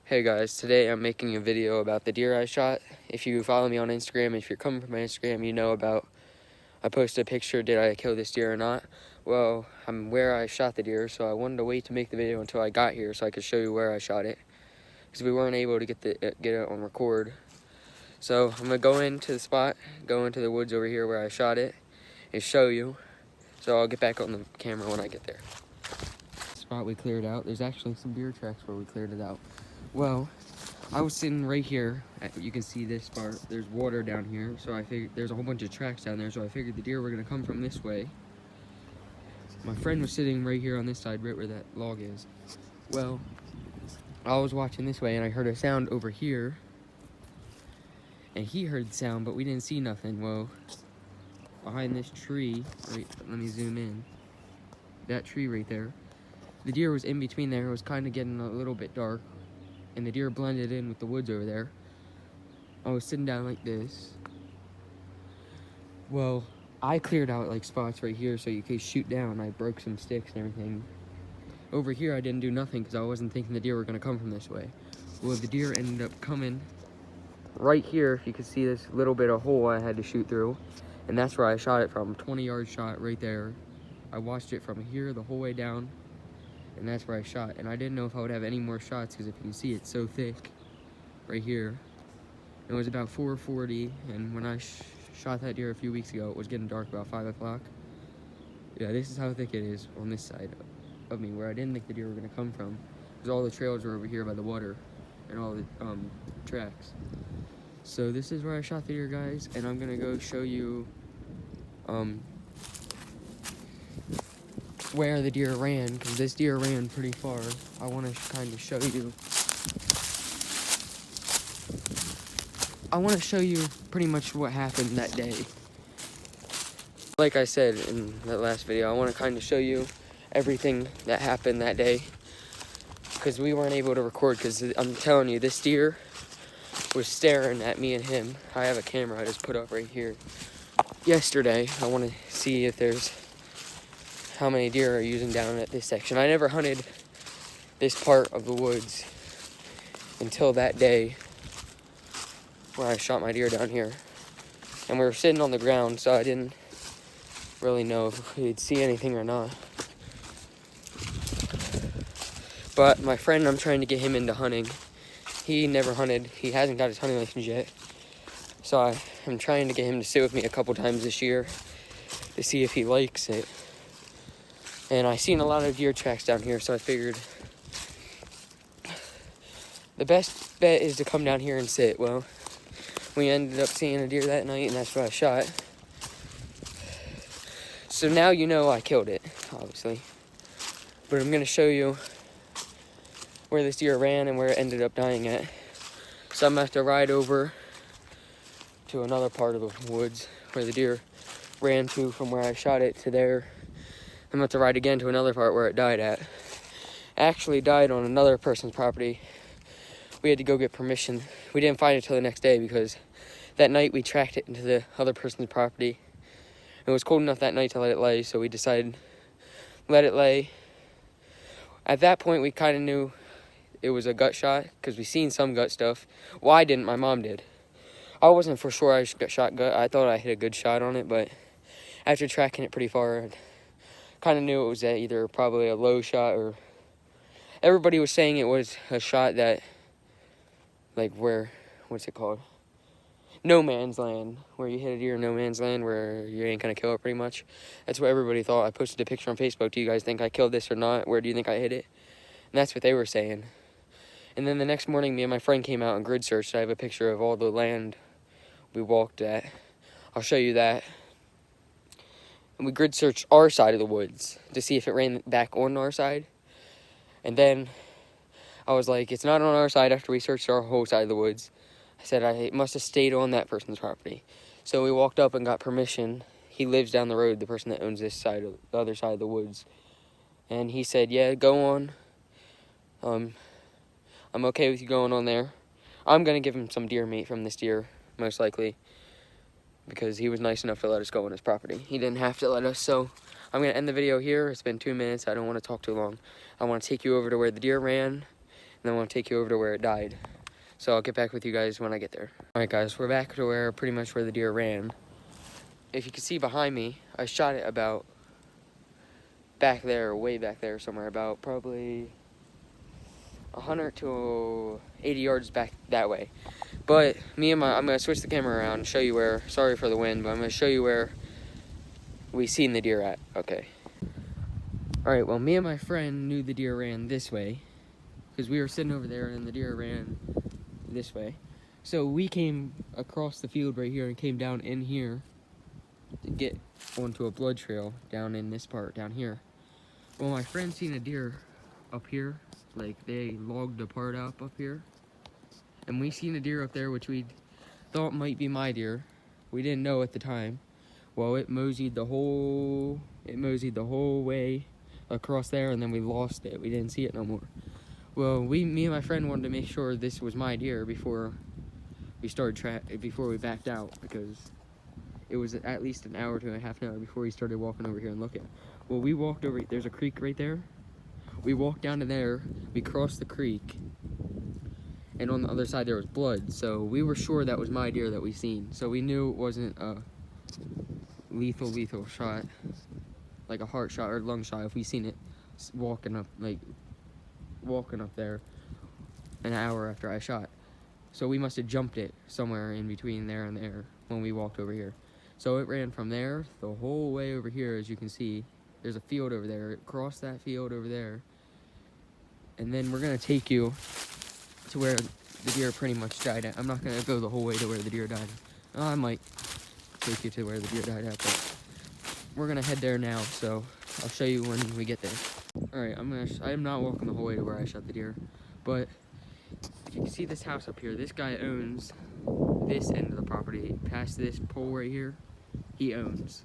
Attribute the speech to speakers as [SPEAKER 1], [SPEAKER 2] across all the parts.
[SPEAKER 1] Hey guys, today I'm making a video about the deer I shot. If you follow me on Instagram, if you're coming from my Instagram, you know about, I posted a picture, did I kill this deer or not? Well, I'm where I shot the deer, so I wanted to wait to make the video until I got here so I could show you where I shot it. Because we weren't able to get it on record. So I'm gonna go into the spot, go into the woods over here where I shot it, and show you. So I'll get back on the camera when I get there. Spot we cleared out, there's actually some deer tracks where we cleared it out. Well, I was sitting right here. You can see this part. There's water down here, so I figured there's a whole bunch of tracks down there, so I figured the deer were gonna come from this way. My friend was sitting right here on this side, right where that log is. Well, I was watching this way and I heard a sound over here, and he heard the sound, but we didn't see nothing. Well, behind this tree, wait, let me zoom in. That tree right there. The deer was in between there. It was kind of getting a little bit dark, and the deer blended in with the woods over there. I was sitting down like this. Well, I cleared out like spots right here so you could shoot down. I broke some sticks and everything. Over here I didn't do nothing because I wasn't thinking the deer were gonna come from this way. Well, the deer ended up coming right here. If you could see this little bit of hole I had to shoot through, and that's where I shot it from. 20-yard shot right there. I watched it from here the whole way down, and that's where I shot. And I didn't know if I would have any more shots because if you can see, it's so thick right here. It was about 4:40, and when I shot that deer a few weeks ago, it was getting dark about 5 o'clock. Yeah, this is how thick it is on this side of me, where I didn't think the deer were gonna come from, because all the trails were over here by the water and all the tracks. So this is where I shot the deer, guys, and I'm gonna go show you where the deer ran, because this deer ran pretty far. I want to kind of show you. I want to show you pretty much what happened that day. Like I said in that last video, I want to kind of show you everything that happened that day, because we weren't able to record, because I'm telling you, this deer was staring at me and him. I have a camera I just put up right here. Yesterday, I want to see if there's how many deer are using down at this section. I never hunted this part of the woods until that day where I shot my deer down here. And we were sitting on the ground, so I didn't really know if we'd see anything or not. But my friend, I'm trying to get him into hunting. He never hunted. He hasn't got his hunting license yet. So I'm trying to get him to sit with me a couple times this year to see if he likes it. And I seen a lot of deer tracks down here, so I figured the best bet is to come down here and sit. Well, we ended up seeing a deer that night, and that's what I shot. So now you know I killed it, obviously. But I'm gonna show you where this deer ran and where it ended up dying at. So I'm gonna have to ride over to another part of the woods where the deer ran to from where I shot it to there. I'm going to have to ride again to another part where it died at. It actually died on another person's property. We had to go get permission. We didn't find it till the next day because that night we tracked it into the other person's property. It was cold enough that night to let it lay, so we decided let it lay. At that point, we kind of knew it was a gut shot because we seen some gut stuff. Well, I didn't. My mom did. I wasn't for sure I shot gut. I thought I hit a good shot on it, but after tracking it pretty far, kind of knew it was either probably a low shot, or everybody was saying it was a shot that, like, where, what's it called? No man's land, where you hit a deer in no man's land where you ain't gonna kill it pretty much. That's what everybody thought. I posted a picture on Facebook. Do you guys think I killed this or not? Where do you think I hit it? And that's what they were saying. And then the next morning, me and my friend came out and grid searched. I have a picture of all the land we walked at. I'll show you that. And we grid searched our side of the woods to see if it ran back on our side. And then I was like, it's not on our side after we searched our whole side of the woods. I said, it must have stayed on that person's property. So we walked up and got permission. He lives down the road, the person that owns this side, of the other side of the woods. And he said, yeah, go on. I'm okay with you going on there. I'm going to give him some deer meat from this deer, most likely, because he was nice enough to let us go on his property. He didn't have to let us, so I'm going to end the video here. It's been 2 minutes. I don't want to talk too long. I want to take you over to where the deer ran, then I want to take you over to where it died. So I'll get back with you guys when I get there. All right, guys, we're back to pretty much where the deer ran. If you can see behind me, I shot it about back there, way back there somewhere, about probably 100 to 80 yards back that way. But I'm gonna switch the camera around and show you where, sorry for the wind, but I'm gonna show you where we seen the deer at. Okay. All right, well, me and my friend knew the deer ran this way because we were sitting over there and the deer ran this way. So we came across the field right here and came down in here to get onto a blood trail down in this part down here. Well, my friend seen a deer up here, like they logged the part up here, and we seen a deer up there which we thought might be my deer. We didn't know at the time. Well, it moseyed the whole way across there, and then we lost it. We didn't see it no more. Well, me and my friend wanted to make sure this was my deer before we backed out, because it was at least an hour to a half an hour before we started walking over here and looking. Well, we walked over, there's a creek right there. We walked down to there, we crossed the creek, and on the other side there was blood, so we were sure that was my deer that we seen. So we knew it wasn't a lethal shot, like a heart shot or lung shot, if we seen it walking up there an hour after I shot. So we must have jumped it somewhere in between there and there when we walked over here. So it ran from there the whole way over here. As you can see, there's a field over there. It crossed that field over there, and then we're gonna take you to where the deer pretty much died at. I'm not gonna go the whole way to where the deer died. I might take you to where the deer died at, but we're gonna head there now, so I'll show you when we get there. All right, I am not walking the whole way to where I shot the deer, but if you can see this house up here, this guy owns this end of the property. Past this pole right here, he owns.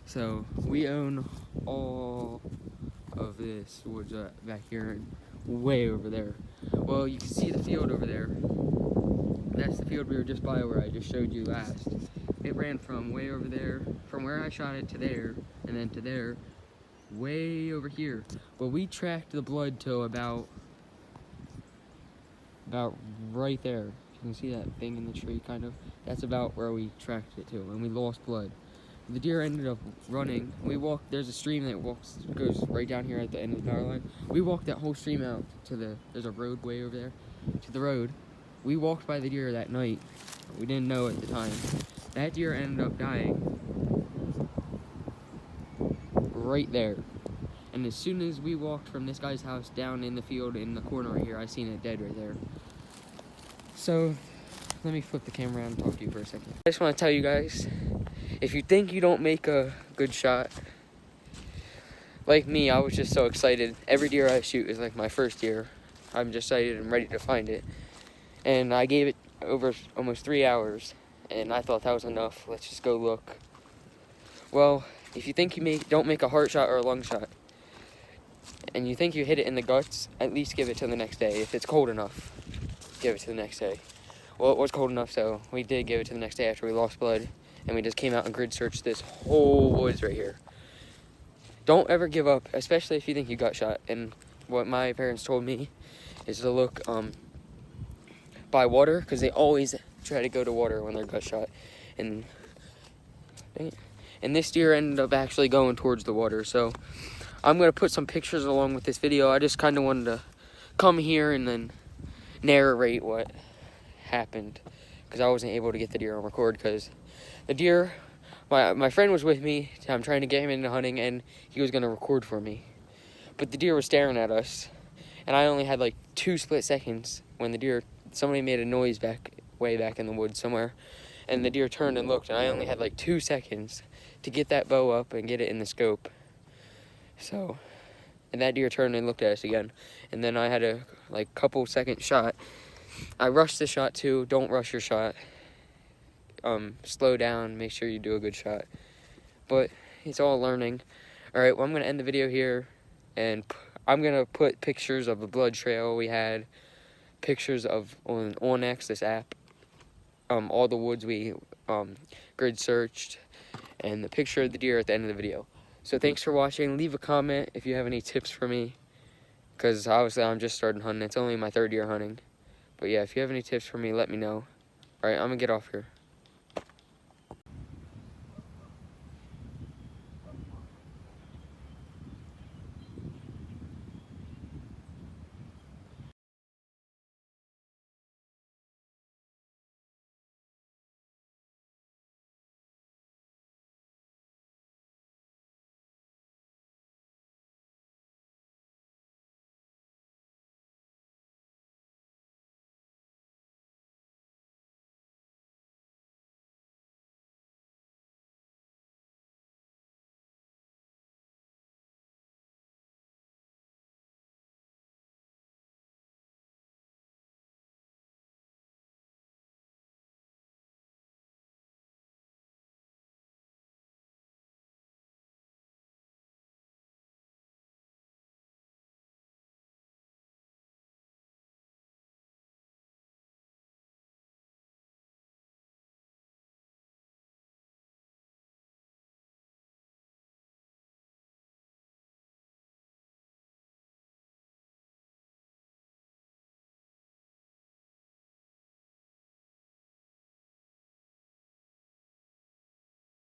[SPEAKER 1] So we own all of this woods back here and way over there. Well, you can see the field over there. That's the field we were just by where I just showed you last. It ran from way over there, from where I shot it to there, and then to there, way over here. Well, we tracked the blood to about right there. You can see that thing in the tree, kind of. That's about where we tracked it to, and we lost blood. The deer ended up running. We walked, there's a stream that goes right down here at the end of the power line. We walked that whole stream out to there's a road way over there, to the road. We walked by the deer that night. We didn't know at the time. That deer ended up dying right there. And as soon as we walked from this guy's house down in the field in the corner right here, I seen it dead right there. So, let me flip the camera around and talk to you for a second. I just want to tell you guys, if you think you don't make a good shot, like me, I was just so excited. Every deer I shoot is like my first deer. I'm just excited and ready to find it. And I gave it over almost 3 hours, and I thought that was enough. Let's just go look. Well, if you think you don't make a heart shot or a lung shot, and you think you hit it in the guts, at least give it to the next day. If it's cold enough, give it to the next day. Well, it was cold enough, so we did give it to the next day after we lost blood, and we just came out and grid searched this whole woods right here. Don't ever give up, especially if you think you got shot. And what my parents told me is to look by water, because they always try to go to water when they're gut shot. And this deer ended up actually going towards the water. So I'm going to put some pictures along with this video. I just kind of wanted to come here and then narrate what happened, because I wasn't able to get the deer on record, because the deer, my friend was with me. I'm trying to get him into hunting, and he was going to record for me. But the deer was staring at us, and I only had like 2 split seconds when somebody made a noise way back in the woods somewhere, and the deer turned and looked, and I only had like 2 seconds to get that bow up and get it in the scope. So, and that deer turned and looked at us again, and then I had a couple second shot. I rushed the shot too. Don't rush your shot. Slow down, make sure you do a good shot. But it's all learning. Alright, well, I'm going to end the video here, and I'm going to put pictures of the blood trail we had, pictures of on Onyx, this app, all the woods we grid searched, and the picture of the deer at the end of the video. So thanks for watching. Leave a comment if you have any tips for me, because obviously I'm just starting hunting. It's only my 3rd year hunting. But yeah, if you have any tips for me, let me know. All right, I'm gonna get off here.